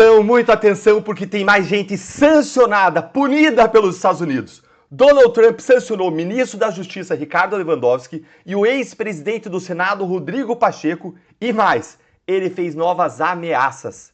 Então, muita atenção porque tem mais gente sancionada, punida pelos Estados Unidos. Donald Trump sancionou o ministro da Justiça, Ricardo Lewandowski, e o ex-presidente do Senado, Rodrigo Pacheco, e mais, ele fez novas ameaças.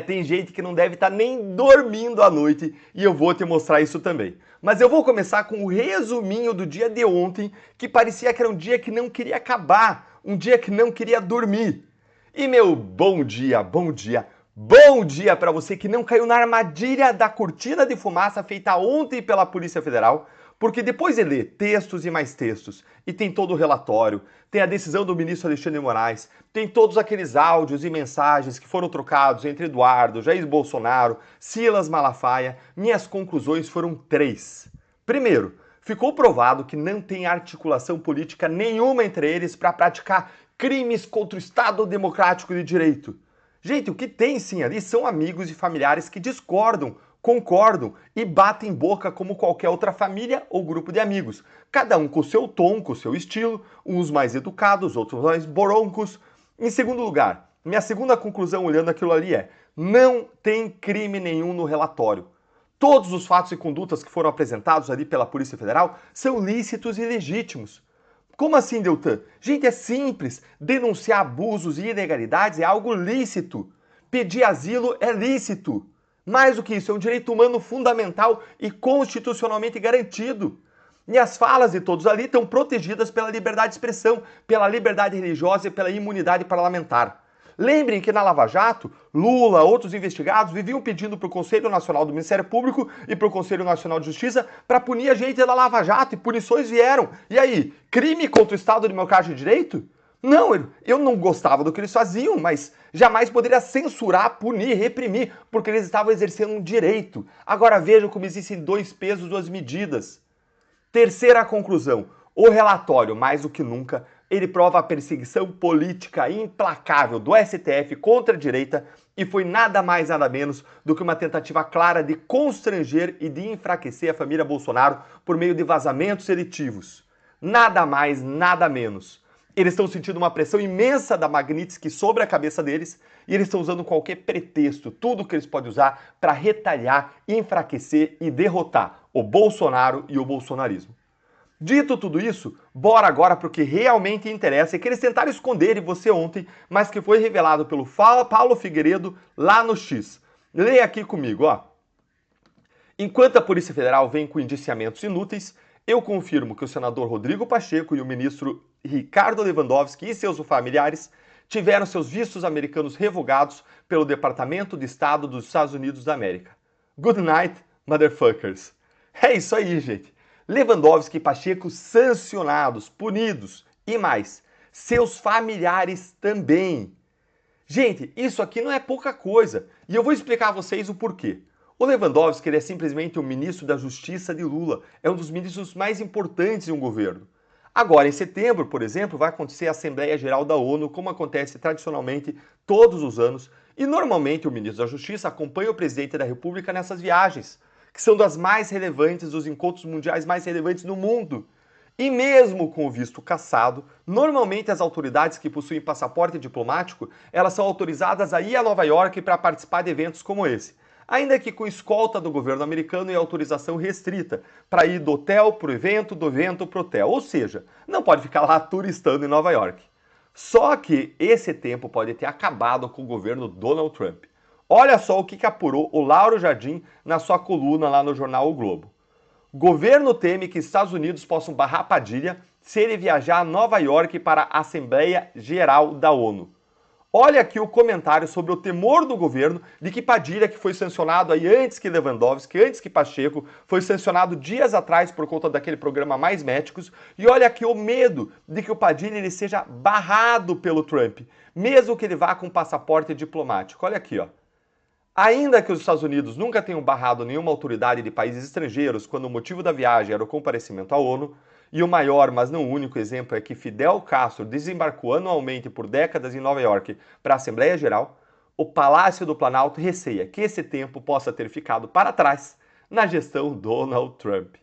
Tem gente que não deve estar nem dormindo à noite e eu vou te mostrar isso também. Mas eu vou começar com o resuminho do dia de ontem, que parecia que era um dia que não queria acabar, um dia que não queria dormir. E meu bom dia, bom dia. Bom dia para você que não caiu na armadilha da cortina de fumaça feita ontem pela Polícia Federal, porque depois de ler textos e mais textos, e tem todo o relatório, tem a decisão do ministro Alexandre de Moraes, tem todos aqueles áudios e mensagens que foram trocados entre Eduardo, Jair Bolsonaro, Silas Malafaia, minhas conclusões foram 3. Primeiro, ficou provado que não tem articulação política nenhuma entre eles para praticar crimes contra o Estado Democrático de Direito. Gente, o que tem sim ali são amigos e familiares que discordam, concordam e batem boca como qualquer outra família ou grupo de amigos. Cada um com o seu tom, com o seu estilo, uns mais educados, outros mais broncos. Em segundo lugar, minha segunda conclusão olhando aquilo ali é: não tem crime nenhum no relatório. Todos os fatos e condutas que foram apresentados ali pela Polícia Federal são lícitos e legítimos. Como assim, Deltan? Gente, é simples. Denunciar abusos e ilegalidades é algo lícito. Pedir asilo é lícito. Mais do que isso, é um direito humano fundamental e constitucionalmente garantido. E as falas de todos ali estão protegidas pela liberdade de expressão, pela liberdade religiosa e pela imunidade parlamentar. Lembrem que na Lava Jato, Lula, outros investigados viviam pedindo para o Conselho Nacional do Ministério Público e para o Conselho Nacional de Justiça para punir a gente da Lava Jato, e punições vieram. E aí, crime contra o Estado Democrático de Direito? Não, eu não gostava do que eles faziam, mas jamais poderia censurar, punir, reprimir, porque eles estavam exercendo um direito. Agora vejam como existem 2 pesos, 2 medidas. Terceira conclusão, o relatório, mais do que nunca, ele prova a perseguição política implacável do STF contra a direita e foi nada mais nada menos do que uma tentativa clara de constranger e de enfraquecer a família Bolsonaro por meio de vazamentos seletivos. Nada mais, nada menos. Eles estão sentindo uma pressão imensa da Magnitsky sobre a cabeça deles e eles estão usando qualquer pretexto, tudo que eles podem usar para retalhar, enfraquecer e derrotar o Bolsonaro e o bolsonarismo. Dito tudo isso, bora agora para o que realmente interessa e que eles tentaram esconder em você ontem, mas que foi revelado pelo Paulo Figueiredo lá no X. Leia aqui comigo, ó. Enquanto a Polícia Federal vem com indiciamentos inúteis, eu confirmo que o senador Rodrigo Pacheco e o ministro Ricardo Lewandowski e seus familiares tiveram seus vistos americanos revogados pelo Departamento de Estado dos Estados Unidos da América. Good night, motherfuckers. É isso aí, gente. Lewandowski e Pacheco sancionados, punidos e mais, seus familiares também. Gente, isso aqui não é pouca coisa e eu vou explicar a vocês o porquê. O Lewandowski ele é simplesmente o ministro da Justiça de Lula, é um dos ministros mais importantes de um governo. Agora, em setembro, por exemplo, vai acontecer a Assembleia Geral da ONU, como acontece tradicionalmente todos os anos, e normalmente o ministro da Justiça acompanha o presidente da República nessas viagens, que são das mais relevantes, dos encontros mundiais mais relevantes no mundo. E mesmo com o visto cassado, normalmente as autoridades que possuem passaporte diplomático, elas são autorizadas a ir a Nova York para participar de eventos como esse. Ainda que com escolta do governo americano e autorização restrita, para ir do hotel para o evento, do evento para o hotel. Ou seja, não pode ficar lá turistando em Nova York. Só que esse tempo pode ter acabado com o governo Donald Trump. Olha só o que apurou o Lauro Jardim na sua coluna lá no jornal O Globo. O governo teme que Estados Unidos possam barrar Padilha se ele viajar a Nova York para a Assembleia Geral da ONU. Olha aqui o comentário sobre o temor do governo de que Padilha, que foi sancionado aí antes que Lewandowski, antes que Pacheco, foi sancionado dias atrás por conta daquele programa Mais Médicos, e olha aqui o medo de que o Padilha ele seja barrado pelo Trump, mesmo que ele vá com passaporte diplomático. Olha aqui, ó. Ainda que os Estados Unidos nunca tenham barrado nenhuma autoridade de países estrangeiros quando o motivo da viagem era o comparecimento à ONU, e o maior, mas não o único exemplo é que Fidel Castro desembarcou anualmente por décadas em Nova York para a Assembleia Geral, o Palácio do Planalto receia que esse tempo possa ter ficado para trás na gestão Donald Trump.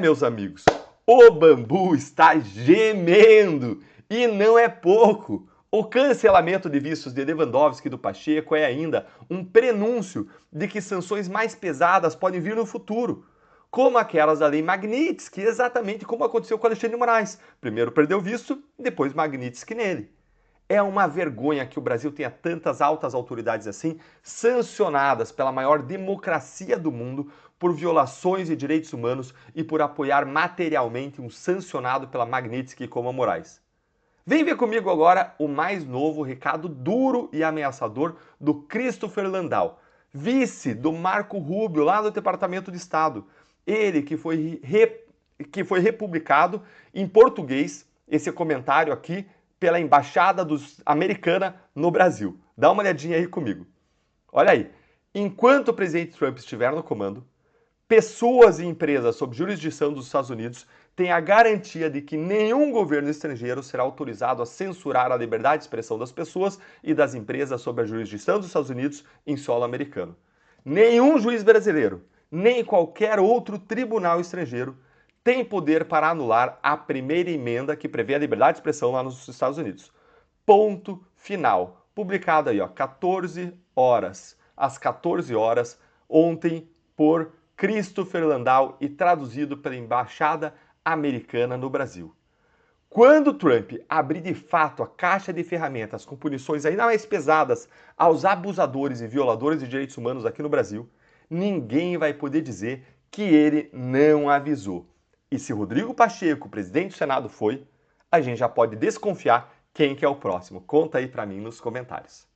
Meus amigos, o bambu está gemendo e não é pouco. O cancelamento de vistos de Lewandowski e do Pacheco é ainda um prenúncio de que sanções mais pesadas podem vir no futuro, como aquelas da Lei Magnitsky, exatamente como aconteceu com Alexandre de Moraes. Primeiro perdeu visto, depois Magnitsky nele. É uma vergonha que o Brasil tenha tantas altas autoridades assim sancionadas pela maior democracia do mundo por violações de direitos humanos e por apoiar materialmente um sancionado pela Magnitsky como a Moraes. Vem ver comigo agora o mais novo recado duro e ameaçador do Christopher Landau, vice do Marco Rubio lá do Departamento de Estado. Ele que foi republicado em português, esse comentário aqui, pela Embaixada Americana no Brasil. Dá uma olhadinha aí comigo. Olha aí. Enquanto o presidente Trump estiver no comando, pessoas e empresas sob jurisdição dos Estados Unidos têm a garantia de que nenhum governo estrangeiro será autorizado a censurar a liberdade de expressão das pessoas e das empresas sob a jurisdição dos Estados Unidos em solo americano. Nenhum juiz brasileiro, nem qualquer outro tribunal estrangeiro tem poder para anular a primeira emenda que prevê a liberdade de expressão lá nos Estados Unidos. Ponto final. Publicado aí, ó, 14 horas. Às 14 horas, ontem, por Christopher Landau e traduzido pela Embaixada Americana no Brasil. Quando Trump abrir de fato a caixa de ferramentas com punições ainda mais pesadas aos abusadores e violadores de direitos humanos aqui no Brasil, ninguém vai poder dizer que ele não avisou. E se Rodrigo Pacheco, presidente do Senado, foi, a gente já pode desconfiar quem que é o próximo. Conta aí pra mim nos comentários.